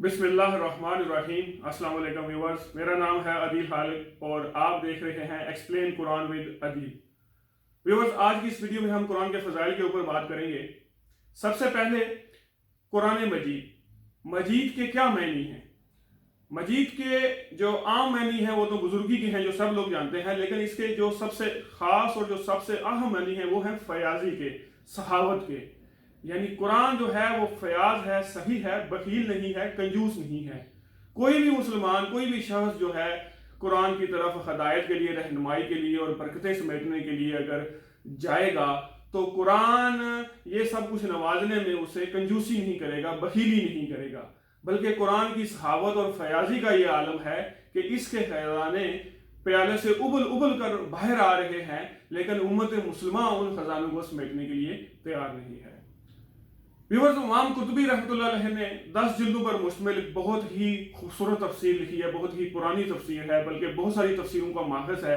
بسم اللہ الرحمن الرحیم۔ السلام علیکم ویورز، میرا نام ہے عدیل خالق اور آپ دیکھ رہے ہیں explain Quran with Adeel. Viewers, آج کی اس ویڈیو میں ہم قرآن کے فضائل کے اوپر بات کریں گے۔ سب سے پہلے قرآن مجید کے کیا معنی ہیں؟ مجید کے جو عام معنی ہیں وہ تو بزرگی کے ہیں جو سب لوگ جانتے ہیں، لیکن اس کے جو سب سے خاص اور جو سب سے اہم معنی ہیں وہ ہیں فیاضی کے، سخاوت کے۔ یعنی قرآن جو ہے وہ فیاض ہے، صحیح ہے، بخیل نہیں ہے، کنجوس نہیں ہے۔ کوئی بھی مسلمان، کوئی بھی شخص جو ہے قرآن کی طرف ہدایت کے لیے، رہنمائی کے لیے اور برکتیں سمیٹنے کے لیے اگر جائے گا تو قرآن یہ سب کچھ نوازنے میں اسے کنجوسی نہیں کرے گا، بخیلی نہیں کرے گا، بلکہ قرآن کی سخاوت اور فیاضی کا یہ عالم ہے کہ اس کے خزانے پیالے سے ابل ابل کر باہر آ رہے ہیں، لیکن امت مسلمہ ان خزانوں کو سمیٹنے کے لیے تیار نہیں ہے۔ ویورز، امام قرطبی رحمۃ اللہ علیہ نے 10 جلدوں پر مشتمل بہت ہی خوبصورت تفسیر لکھی ہے، بہت ہی پرانی تفسیر ہے، بلکہ بہت ساری تفسیروں کا ماخذ ہے۔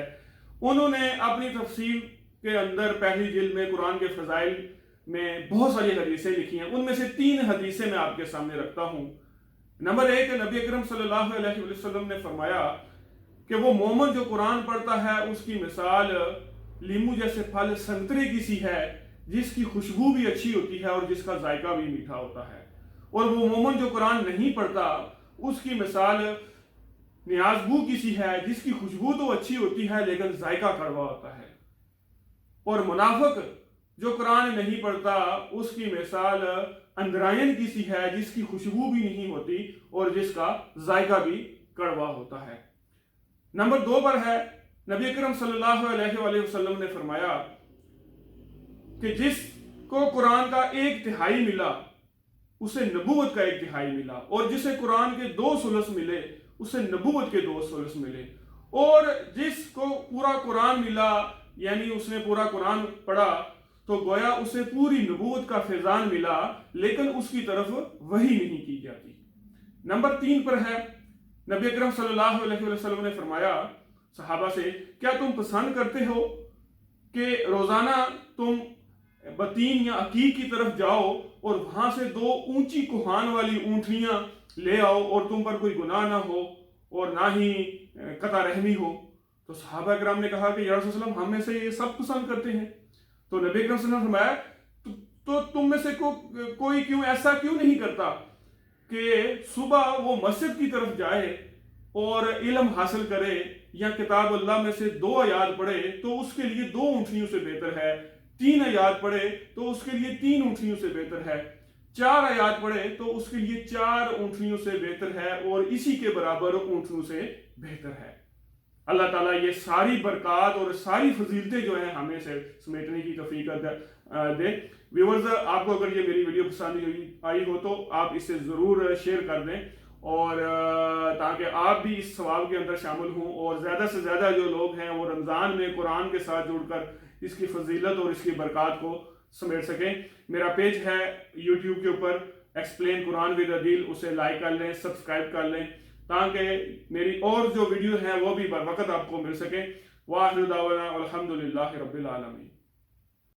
انہوں نے اپنی تفسیر کے اندر پہلی جلد میں قرآن کے فضائل میں بہت ساری حدیثیں لکھی ہیں۔ ان میں سے 3 حدیثیں میں آپ کے سامنے رکھتا ہوں۔ نمبر 1، نبی اکرم صلی اللہ علیہ وسلم نے فرمایا کہ وہ مومن جو قرآن پڑھتا ہے اس کی مثال لیمو جیسے پھل سنترے کی سی ہے، جس کی خوشبو بھی اچھی ہوتی ہے اور جس کا ذائقہ بھی میٹھا ہوتا ہے، اور وہ مومن جو قرآن نہیں پڑھتا اس کی مثال نیازبو کی سی ہے، جس کی خوشبو تو اچھی ہوتی ہے لیکن ذائقہ کڑوا ہوتا ہے، اور منافق جو قرآن نہیں پڑھتا اس کی مثال اندرائن کی سی ہے، جس کی خوشبو بھی نہیں ہوتی اور جس کا ذائقہ بھی کڑوا ہوتا ہے۔ نمبر 2 پر ہے، نبی اکرم صلی اللہ علیہ وآلہ وسلم نے فرمایا کہ جس کو قرآن کا 1/3 ملا اسے نبوت کا 1/3 ملا، اور جسے قرآن کے 2 ثلث ملے اسے نبوت کے 2 ثلث ملے، اور جس کو پورا قرآن ملا یعنی اس نے پورا قرآن پڑھا تو گویا اسے پوری نبوت کا فیضان ملا، لیکن اس کی طرف وحی نہیں کی جاتی۔ نمبر 3 پر ہے، نبی اکرم صلی اللہ علیہ وسلم نے فرمایا صحابہ سے، کیا تم پسند کرتے ہو کہ روزانہ تم بطین یا عقیق کی طرف جاؤ اور وہاں سے 2 اونچی کوہان والی اونٹنیاں لے آؤ اور تم پر کوئی گناہ نہ ہو اور نہ ہی قطع رحمی ہو؟ تو صحابہ اکرام نے کہا کہ یا رسول اللہ، ہم میں سے یہ سب پسند کرتے ہیں۔ تو نبی اکرم صلی اللہ علیہ وسلم نے فرمایا تو تم میں سے کوئی ایسا کیوں نہیں کرتا کہ صبح وہ مسجد کی طرف جائے اور علم حاصل کرے یا کتاب اللہ میں سے 2 آیات پڑھے تو اس کے لیے 2 اونٹنیوں سے بہتر ہے، 3 آیات پڑھے تو اس کے لیے 3 اونٹنیوں سے بہتر ہے، 4 آیات پڑھے تو اس کے لیے 4 اونٹنیوں سے بہتر ہے، اور اسی کے برابر اونٹنیوں سے بہتر ہے۔ اللہ تعالیٰ یہ ساری برکات اور ساری فضیلتیں جو ہیں ہمیں سے سمیٹنے کی توفیق دے۔ ویورز، آپ کو اگر یہ میری ویڈیو پسند آئی ہو تو آپ اسے ضرور شیئر کر دیں، اور تاکہ آپ بھی اس ثواب کے اندر شامل ہوں اور زیادہ سے زیادہ جو لوگ ہیں وہ رمضان میں قرآن کے ساتھ جڑ کر اس کی فضیلت اور اس کی برکات کو سمیٹ سکیں۔ میرا پیج ہے یوٹیوب کے اوپر ایکسپلین قرآن ود عدیل، اسے لائک کر لیں، سبسکرائب کر لیں تاکہ میری اور جو ویڈیو ہیں وہ بھی بر وقت آپ کو مل سکیں۔ وآخر دعوانا الحمدللہ رب العالمین۔